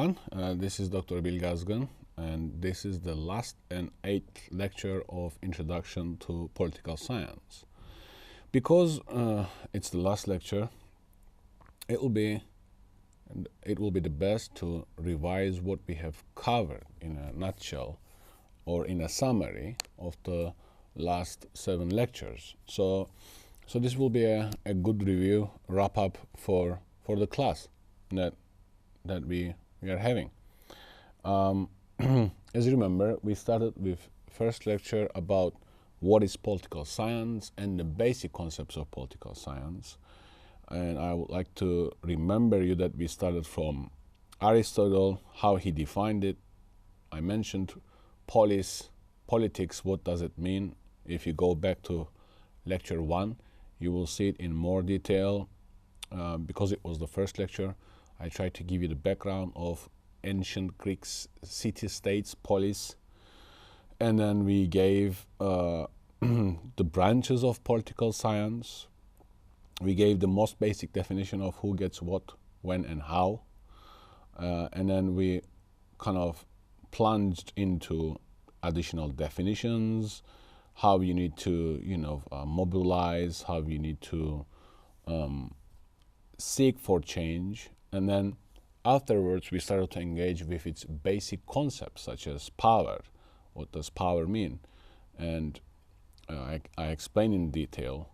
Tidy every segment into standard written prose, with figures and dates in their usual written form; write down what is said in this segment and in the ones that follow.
everyone. This is Dr. Bill Gazgan, and this is the last and eighth lecture of Introduction to Political Science. Because it's the last lecture, it will be the best to revise what we have covered in a nutshell or in a summary of the last 7 lectures. So this will be a good review, wrap up for the class that we are having. As you remember, we started with first lecture about what is political science and the basic concepts of political science. And I would like to remember you that we started from Aristotle, how he defined it. I mentioned politics, what does it mean? If you go back to lecture 1, you will see it in more detail. Because it was the first lecture, I tried to give you the background of ancient Greek city-states, polis, and then we gave the branches of political science. We gave the most basic definition of who gets what, when, and how, and then we kind of plunged into additional definitions, how you need to, mobilize, how you need to seek for change, and then afterwards we started to engage with its basic concepts such as power. What does power mean? And I explained in detail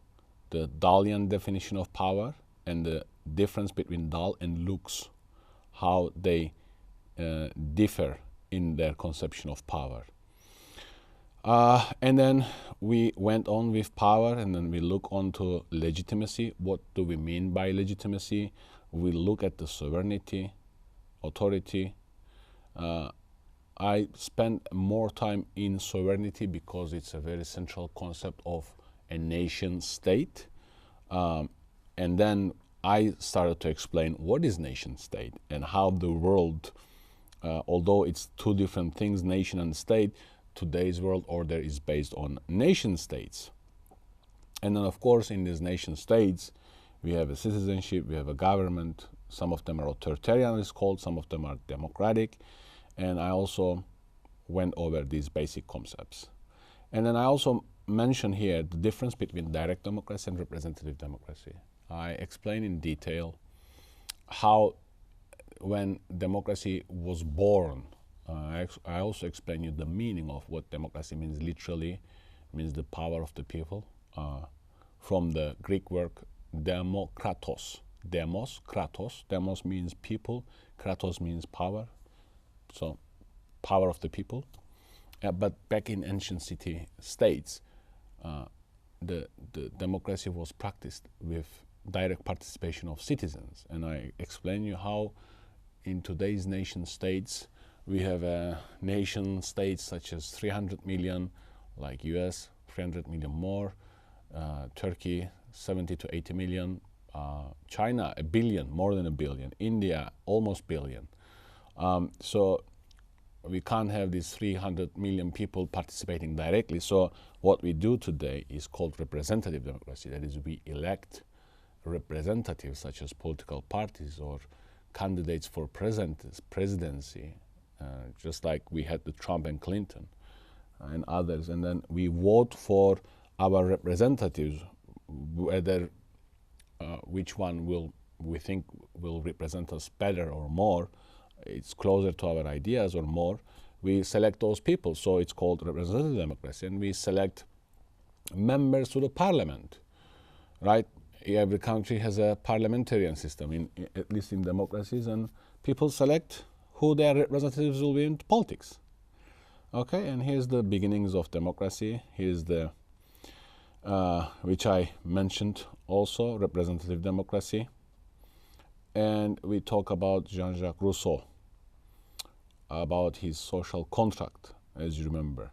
the Dalian definition of power and the difference between Dal and Lux, how they differ in their conception of power. And then we went on with power, and then we look on to legitimacy. What do we mean by legitimacy? We look at the sovereignty, authority. I spent more time in sovereignty because it's a very central concept of a nation state. And then I started to explain what is nation state and how the world, although it's two different things, nation and state, today's world order is based on nation states. And then of course in these nation states we have a citizenship, we have a government. Some of them are authoritarian, it's called, some of them are democratic. And I also went over these basic concepts. And then I also mention here the difference between direct democracy and representative democracy. I explain in detail how when democracy was born, I also explain you the meaning of what democracy means literally. It means the power of the people, from the Greek word demokratos. Demos, kratos. Demos means people, kratos means power. So power of the people. But back in ancient city states, the democracy was practiced with direct participation of citizens. And I explain you how in today's nation states we have nation states such as 300 million, like US, 300 million more, Turkey 70 to 80 million, China 1 billion, more than 1 billion, India almost billion. So we can't have these 300 million people participating directly. So what we do today is called representative democracy. That is, we elect representatives such as political parties or candidates for presidency, just like we had the Trump and Clinton and others. And then we vote for our representatives, whether which one we think will represent us better or more, it's closer to our ideas or more, we select those people. So it's called representative democracy, and we select members to the parliament, right? Every country has a parliamentarian system, at least in democracies, and people select who their representatives will be in politics. Okay, and here's the beginnings of democracy. Here's the, which I mentioned also, representative democracy. And we talk about Jean-Jacques Rousseau, about his social contract, as you remember.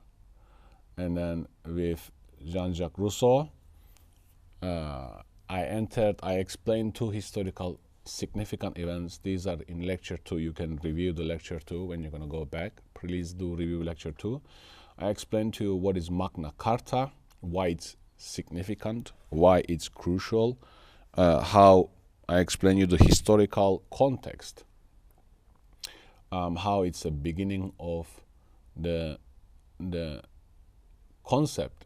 And then with Jean-Jacques Rousseau, I explained 2 historical significant events. These are in lecture 2. You can review the lecture 2 when you're going to go back. Please do review lecture 2. I explained to you what is Magna Carta, why it's significant, why it's crucial, how I explain you the historical context how it's a beginning of the the concept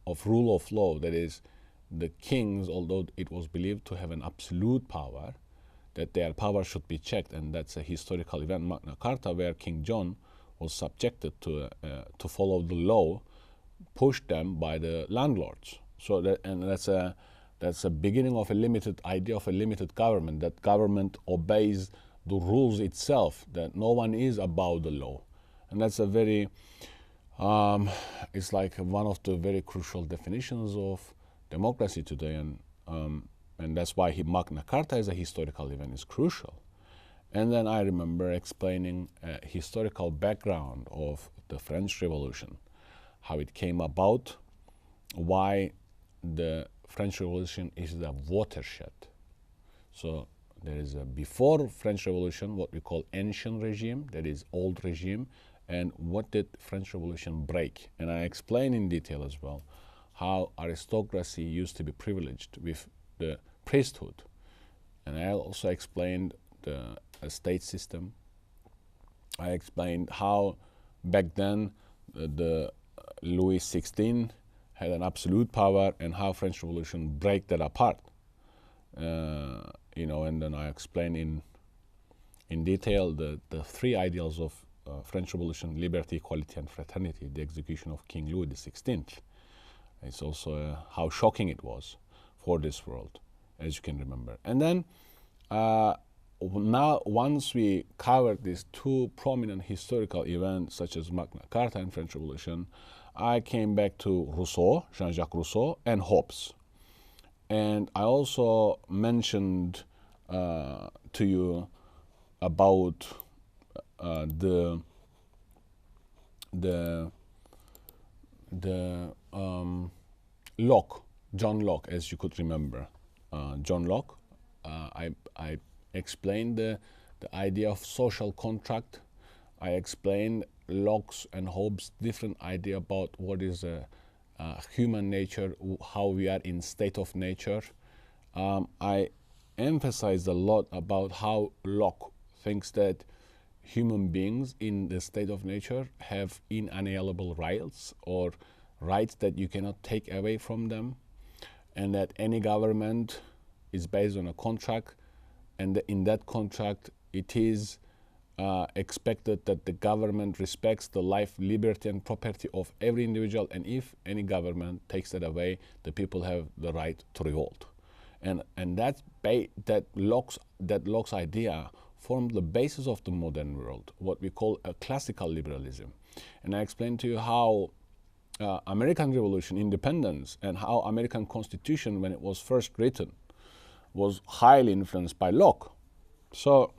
of rule of law. That is, the kings, although it was believed to have an absolute power, that their power should be checked, and that's a historical event, Magna Carta, where King John was subjected to follow the law, pushed them by the landlords. So that's a beginning of a limited idea of a limited government. That government obeys the rules itself. That no one is above the law, and that's a very it's like one of the very crucial definitions of democracy today, and that's why Magna Carta as a historical event is crucial. And then I remember explaining a historical background of the French Revolution, how it came about, why the French Revolution is the watershed. So there is a before French Revolution, what we call ancient regime, that is old regime, and what did French Revolution break? And I explain in detail as well how aristocracy used to be privileged with the priesthood. And I also explained the estate system. I explained how back then the Louis XVI had an absolute power, and how French Revolution break that apart. And then I explained in detail the three ideals of French Revolution: liberty, equality, and fraternity, the execution of King Louis XVI. It's also how shocking it was for this world, as you can remember. And then now, once we covered these two prominent historical events, such as Magna Carta and French Revolution, I came back to Rousseau, Jean-Jacques Rousseau, and Hobbes. And I also mentioned to you about Locke, John Locke, as you could remember. John Locke, I explained the idea of social contract. I explained Locke's and Hobbes' different idea about what is human nature, how we are in state of nature. I emphasized a lot about how Locke thinks that human beings in the state of nature have inalienable rights, or rights that you cannot take away from them, and that any government is based on a contract, and in that contract it is expected that the government respects the life, liberty, and property of every individual, and if any government takes that away, the people have the right to revolt. And that Locke's idea formed the basis of the modern world, what we call a classical liberalism. And I explained to you how American Revolution, independence, and how American Constitution, when it was first written, was highly influenced by Locke. So,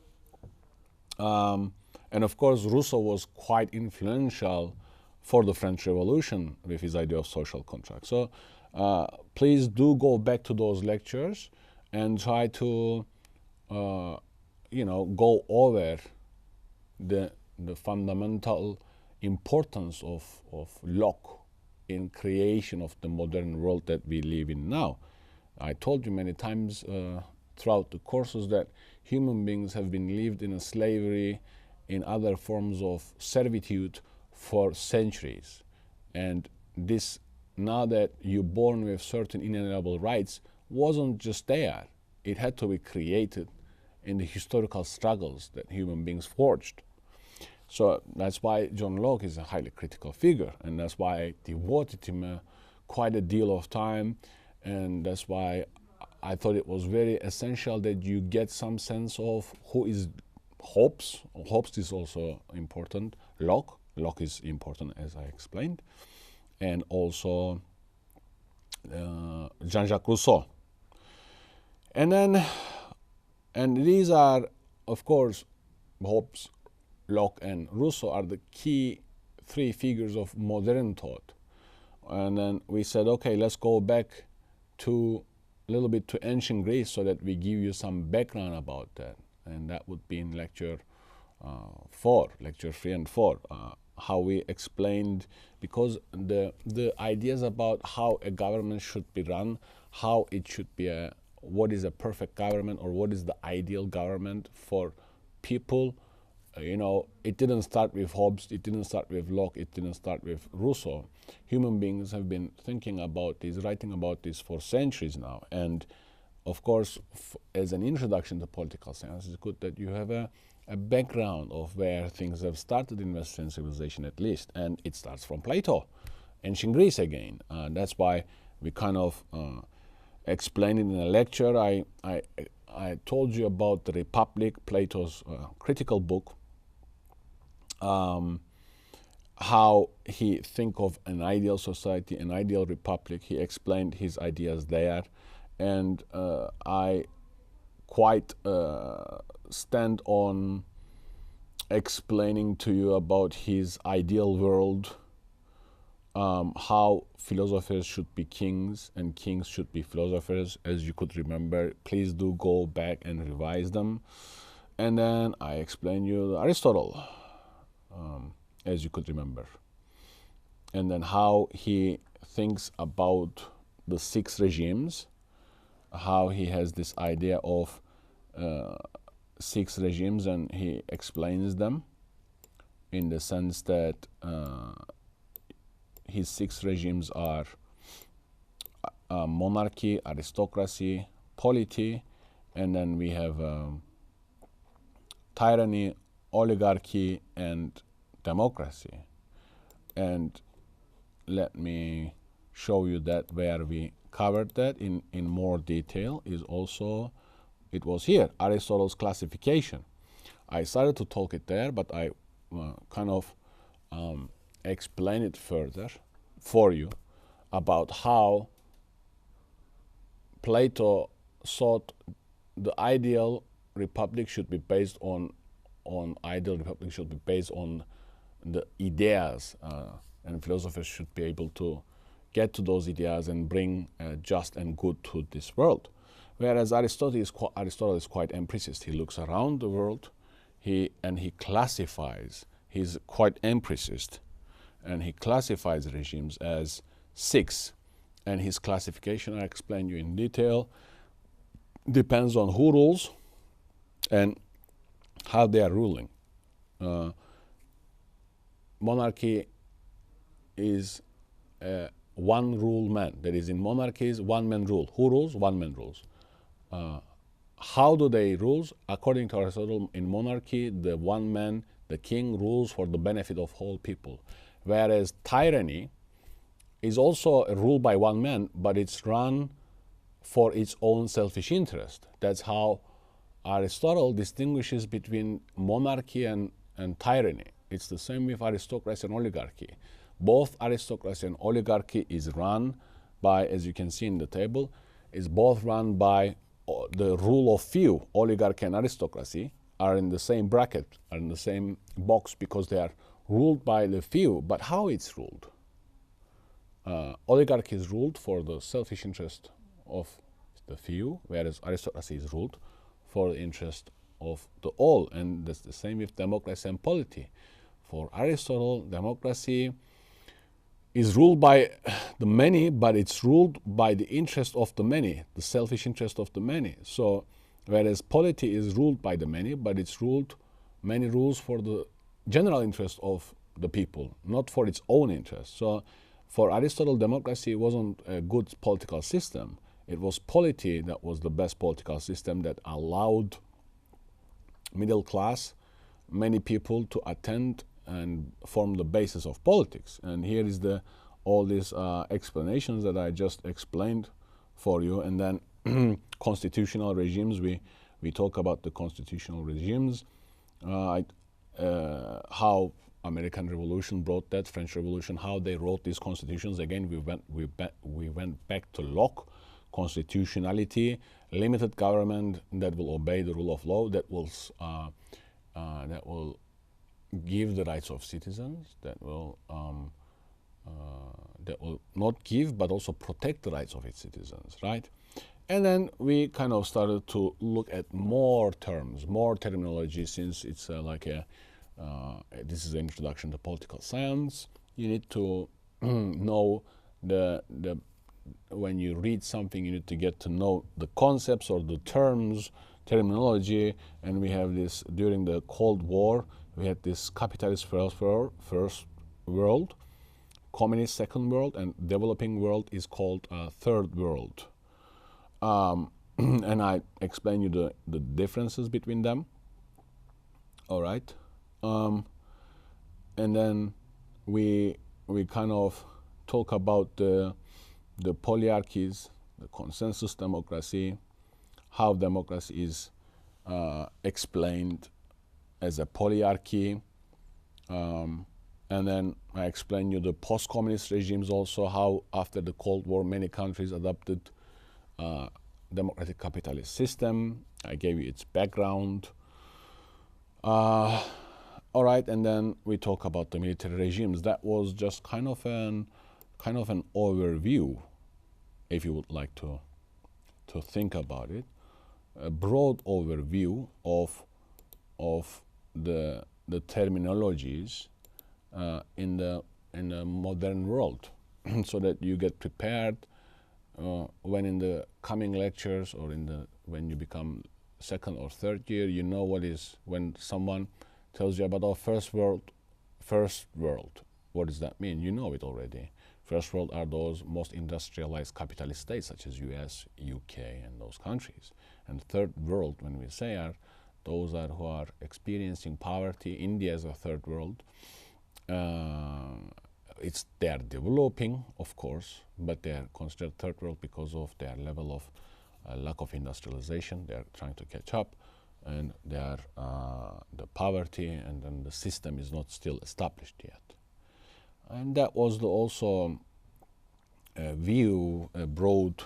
and of course, Rousseau was quite influential for the French Revolution with his idea of social contract. So, please do go back to those lectures and try to, go over the fundamental importance of Locke in creation of the modern world that we live in now. I told you many times throughout the courses that human beings have been lived in a slavery, in other forms of servitude for centuries. And this, now that you're born with certain inalienable rights, wasn't just there. It had to be created in the historical struggles that human beings forged. So that's why John Locke is a highly critical figure, and that's why I devoted him quite a deal of time, and that's why I thought it was very essential that you get some sense of who is Hobbes. Hobbes is also important. Locke is important, as I explained, and also Jean-Jacques Rousseau. And these are, of course, Hobbes, Locke, and Rousseau are the key three figures of modern thought. And then we said, okay, let's go back to a little bit to ancient Greece so that we give you some background about that. And that would be in lecture 3 and 4, how we explained, because the ideas about how a government should be run, how it should be what is a perfect government, or what is the ideal government for people it didn't start with Hobbes, it didn't start with Locke, it didn't start with Rousseau. Human beings have been thinking about this, writing about this for centuries now. And of course, as an introduction to political science, it's good that you have a background of where things have started in Western civilization, at least. And it starts from Plato, ancient Greece again. That's why we kind of explained it in a lecture. I told you about the Republic, Plato's critical book, how he think of an ideal society, an ideal republic. He explained his ideas there, and I quite stand on explaining to you about his ideal world, how philosophers should be kings and kings should be philosophers. As you could remember, please do go back and revise them. And then I explained you Aristotle, as you could remember, and then how he thinks about the 6 regimes, how he has this idea of 6 regimes, and he explains them in the sense that his 6 regimes are monarchy, aristocracy, polity, and then we have tyranny, oligarchy, and democracy. And let me show you that where we covered that in more detail is also, it was here, Aristotle's classification. I started to talk it there, but I kind of explain it further for you about how Plato thought the ideal republic should be based on the ideas, and philosophers should be able to get to those ideas and bring just and good to this world. Whereas Aristotle is quite empiricist. He looks around the world, he classifies. He's quite empiricist, and he classifies regimes as 6. And his classification, I explained you in detail, depends on who rules and how they are ruling. Monarchy is one rule man. That is, in monarchies, one man rule. Who rules? One man rules. How do they rule? According to Aristotle, in monarchy, the one man, the king, rules for the benefit of whole people. Whereas tyranny is also a rule by one man, but it's run for its own selfish interest. That's how Aristotle distinguishes between monarchy and tyranny. It's the same with aristocracy and oligarchy. Both aristocracy and oligarchy is run by, as you can see in the table, is both run by the rule of few. Oligarchy and aristocracy are in the same bracket, are in the same box, because they are ruled by the few. But how it's ruled? Oligarchy is ruled for the selfish interest of the few, whereas aristocracy is ruled for the interest of the all. And that's the same with democracy and polity. For Aristotle, democracy is ruled by the many, but it's ruled by the interest of the many, the selfish interest of the many. So, whereas polity is ruled by the many, but it's ruled, many rules for the general interest of the people, not for its own interest. So, for Aristotle, democracy wasn't a good political system. It was polity that was the best political system that allowed middle class, many people to attend and form the basis of politics. And here is all these explanations that I just explained for you. And then constitutional regimes, we talk about the constitutional regimes, how American Revolution brought that, French Revolution, how they wrote these constitutions. Again, we went back to Locke. Constitutionality, limited government that will obey the rule of law, that will give the rights of citizens, that will not give but also protect the rights of its citizens, right? And then we kind of started to look at more terms, more terminology, since it's this is an introduction to political science. You need to know when you read something, you need to get to know the concepts or the terms, terminology. And we have this during the Cold War, We had this capitalist first world, communist second world, and developing world is called third world. And I explain you the differences between them. All right. And then we kind of talk about the polyarchies, the consensus democracy, how democracy is explained as a polyarchy. And then I explain you the post-communist regimes also, how after the Cold War many countries adopted democratic capitalist system. I gave you its background. All right, and then we talk about the military regimes. That was just kind of an overview, if you would like to think about it, a broad overview of the terminologies in the modern world, so that you get prepared when in the coming lectures or when you become second or third year, you know what is, when someone tells you about our first world, what does that mean? You know it already. First world are those most industrialized capitalist states such as US, UK, and those countries. And third world, when we say, are those who are experiencing poverty. India is a third world. They are developing, of course, but they are considered third world because of their level of lack of industrialization. They are trying to catch up, and they are the poverty, and then the system is not still established yet. And that was also a view, a broad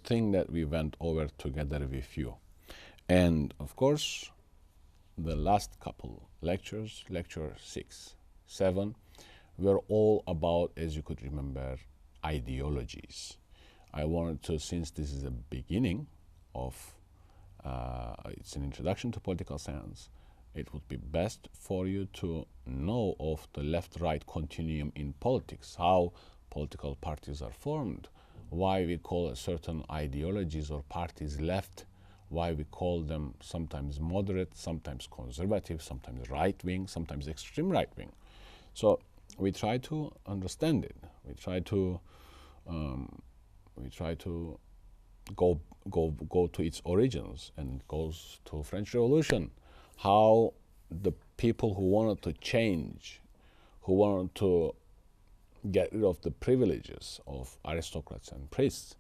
thing that we went over together with you. And of course, the last couple lectures, lecture 6, 7, were all about, as you could remember, ideologies. I wanted to, since this is a beginning of, it's an introduction to political science, it would be best for you to know of the left-right continuum in politics, how political parties are formed, why we call certain ideologies or parties left, why we call them sometimes moderate, sometimes conservative, sometimes right-wing, sometimes extreme right-wing. So we try to understand it. We try to go to its origins, and it goes to French Revolution, how the people who wanted to change, who wanted to get rid of the privileges of aristocrats and priests,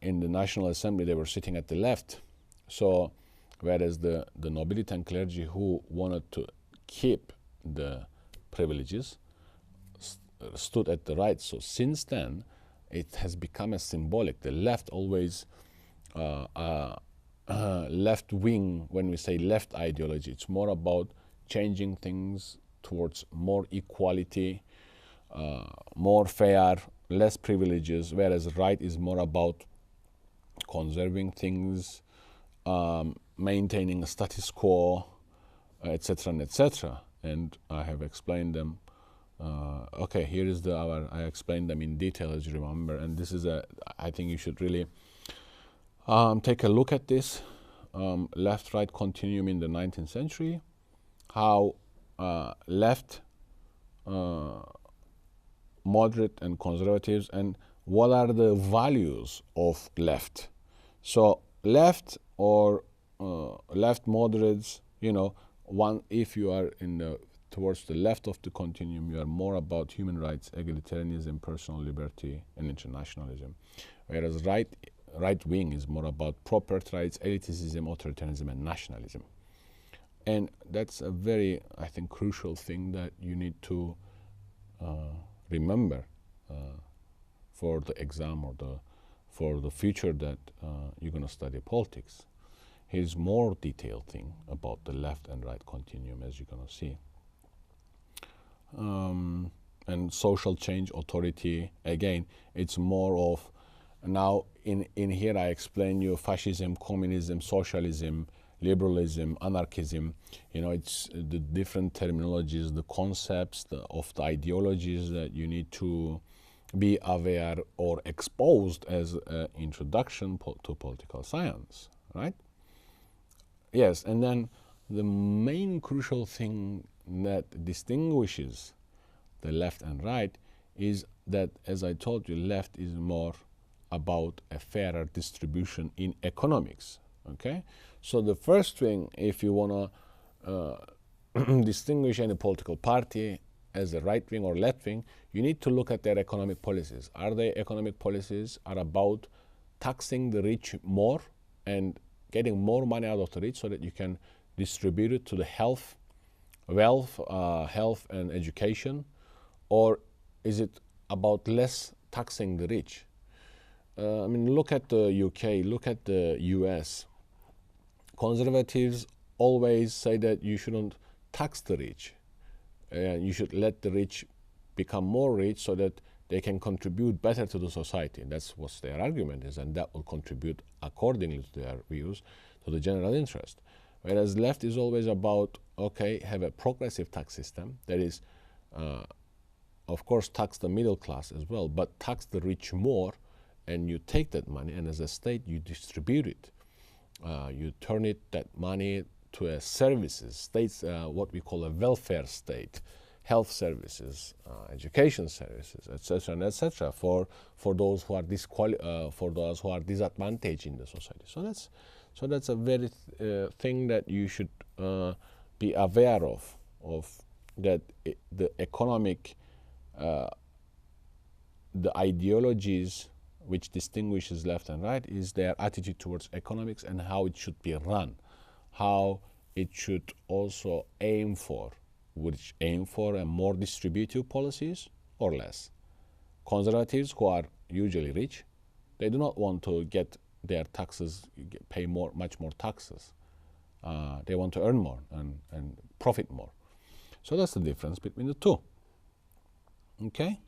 in the National Assembly they were sitting at the left. So whereas the nobility and clergy who wanted to keep the privileges stood at the right. So since then it has become a symbolic. The left always left wing, when we say left ideology, it's more about changing things towards more equality, more fair, less privileges, whereas right is more about conserving things, maintaining a status quo, etc. and etc. And I have explained them. Okay, here is I explained them in detail, as you remember, and this is I think you should really take a look at this left-right continuum in the 19th century, how left, moderate and conservatives, and what are the values of left. So left or left moderates, if you are towards the left of the continuum, you are more about human rights, egalitarianism, personal liberty, and internationalism. Whereas right wing is more about property rights, elitism, authoritarianism, and nationalism. And that's a very, I think, crucial thing that you need to remember for the exam or for the future that you're going to study politics. Here's more detailed thing about the left and right continuum, as you're going to see. And social change, authority, again, it's more of, now in here I explain you fascism, communism, socialism, liberalism, anarchism. It's the different terminologies, the concepts of the ideologies that you need to be aware or exposed as an introduction to political science, right? Yes, and then the main crucial thing that distinguishes the left and right is that, as I told you, left is more about a fairer distribution in economics. Okay, so the first thing, if you want to distinguish any political party as a right wing or left wing, you need to look at their economic policies. Are their economic policies are about taxing the rich more and getting more money out of the rich so that you can distribute it to the health, wealth, health and education, or is it about less taxing the rich? I mean, look at the UK, look at the US. Conservatives always say that you shouldn't tax the rich. You should let the rich become more rich so that they can contribute better to the society. That's what their argument is, and that will contribute accordingly to their views to the general interest. Whereas left is always about, okay, have a progressive tax system that is, of course, tax the middle class as well, but tax the rich more, and you take that money, and as a state, you distribute it. You turn that money to a services, states, what we call a welfare state, health services, education services, etc., and etc., for those who are disadvantaged in the society. So that's a very thing that you should be aware of that the economic, the ideologies which distinguishes left and right is their attitude towards economics and how it should be run, how it should also aim for, which aim for a more distributive policies or less. Conservatives, who are usually rich, they do not want to get their taxes, pay much more taxes. They want to earn more and profit more. So that's the difference between the two. Okay?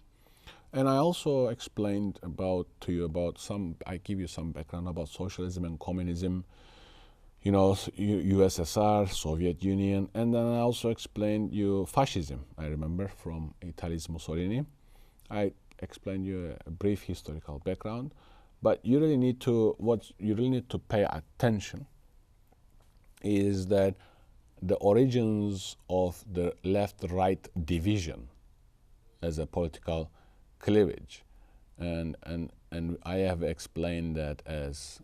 And I also explained I give you some background about socialism and communism, USSR, Soviet Union, and then I also explained you fascism, I remember, from Italy's Mussolini. I explained you a brief historical background, but what you really need to pay attention is that the origins of the left-right division as a political cleavage, and I have explained that as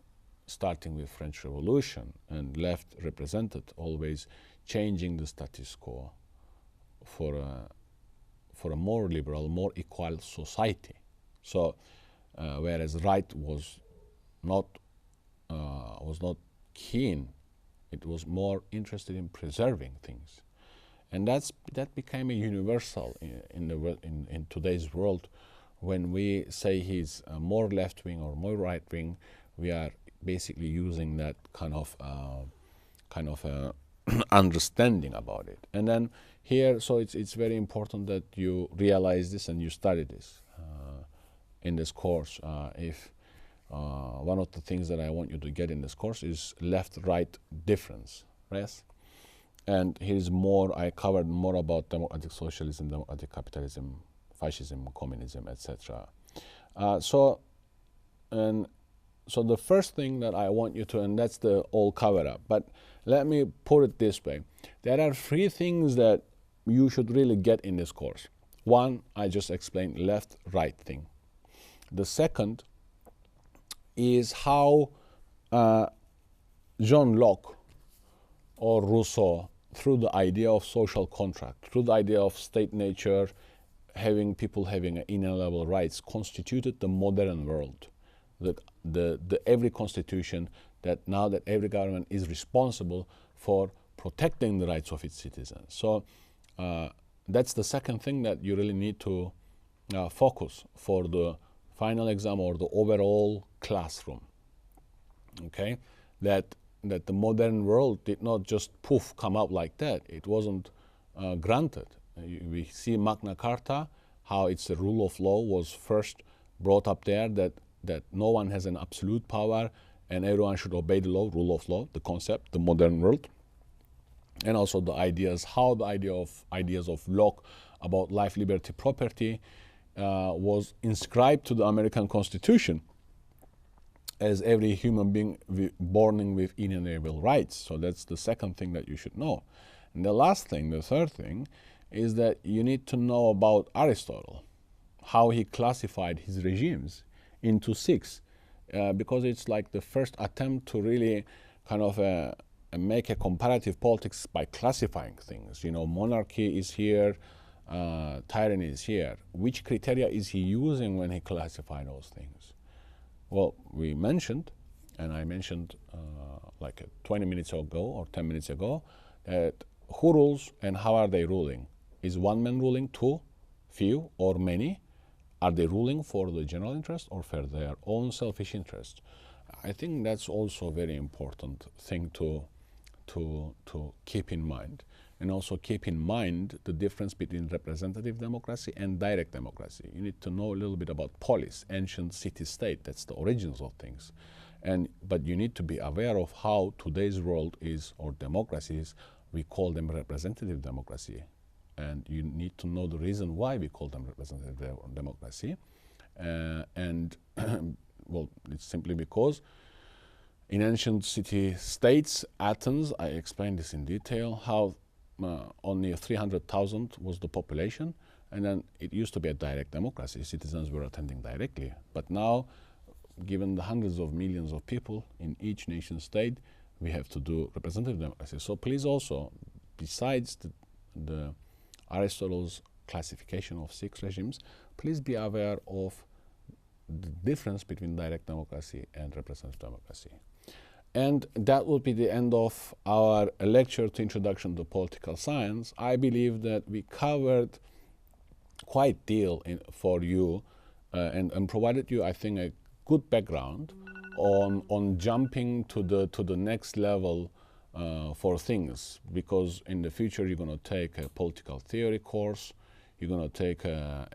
starting with French Revolution, and left represented always changing the status quo for a more liberal, more equal society. So whereas right was not keen, it was more interested in preserving things, and that became a universal in today's world. When we say he's more left wing or more right wing, we are basically using that kind of understanding about it. And then here, so it's very important that you realize this and you study this in this course. If one of the things that I want you to get in this course is left-right difference, yes? And here's more, I covered more about democratic socialism, democratic capitalism, fascism, communism, etc. So the first thing that I want you to, and that's the all cover-up, but let me put it this way. There are three things that you should really get in this course. One, I just explained, left-right thing. The second is how John Locke or Rousseau, through the idea of social contract, through the idea of state nature, people having inalienable rights, constituted the modern world. The every constitution, that now that every government is responsible for protecting the rights of its citizens. So that's the second thing that you really need to focus for the final exam or the overall classroom. Okay, that the modern world did not just poof come out like that. It wasn't granted. We see Magna Carta, how it's the rule of law was first brought up there, that no one has an absolute power and everyone should obey the law, rule of law, the concept, the modern world. And also the ideas, how the ideas of Locke about life, liberty, property was inscribed to the American Constitution. as every human being born with inalienable rights. So that's the second thing that you should know. And the last thing, the third thing, is that you need to know about Aristotle, how he classified his regimes into six, because it's like the first attempt to really kind of make a comparative politics by classifying things. You know, monarchy is here, tyranny is here. Which criteria is he using when he classified those things? Well, we mentioned, and I mentioned like 20 minutes ago or 10 minutes ago, that who rules and how are they ruling? Is one man ruling, two, few, or many? Are they ruling for the general interest or for their own selfish interest? I think that's also a very important thing to keep in mind. And also keep in mind the difference between representative democracy and direct democracy. You need to know a little bit about polis, ancient city-state. That's the origins of things. But you need to be aware of how today's world is, or democracies, we call them representative democracy. And you need to know the reason why we call them representative democracy. Well, it's simply because in ancient city-states, Athens, I explained this in detail, how only 300,000 was the population, and then it used to be a direct democracy. Citizens were attending directly. But now, given the hundreds of millions of people in each nation state, we have to do representative democracy. So please also, besides the Aristotle's classification of six regimes, please be aware of the difference between direct democracy and representative democracy. And that will be the end of our lecture to Introduction to Political Science. I believe that we covered quite deal for you and provided you, I think, a good background on jumping to the next level for things, because in the future you're going to take a political theory course, you're going to take a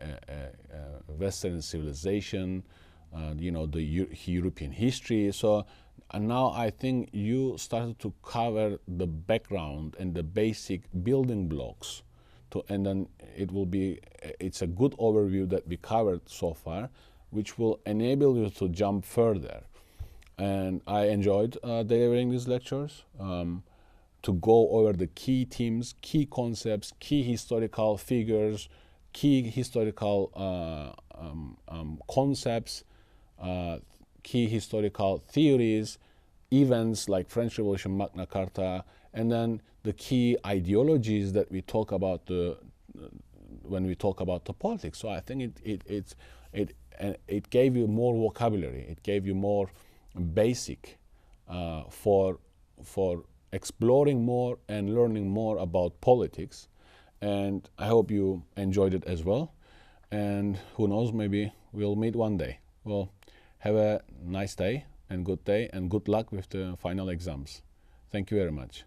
Western civilization, you know, the European history. So and now I think you started to cover the background and the basic building blocks, and then it's a good overview that we covered so far, which will enable you to jump further. And I enjoyed delivering these lectures to go over the key themes, key concepts, key historical figures, key historical concepts, key historical theories, events like French Revolution, Magna Carta, and then the key ideologies that we talk about when we talk about the politics. So I think it gave you more vocabulary. It gave you more basic for exploring more and learning more about politics. And I hope you enjoyed it as well. And who knows, maybe we'll meet one day. Well, have a nice day and good luck with the final exams. Thank you very much.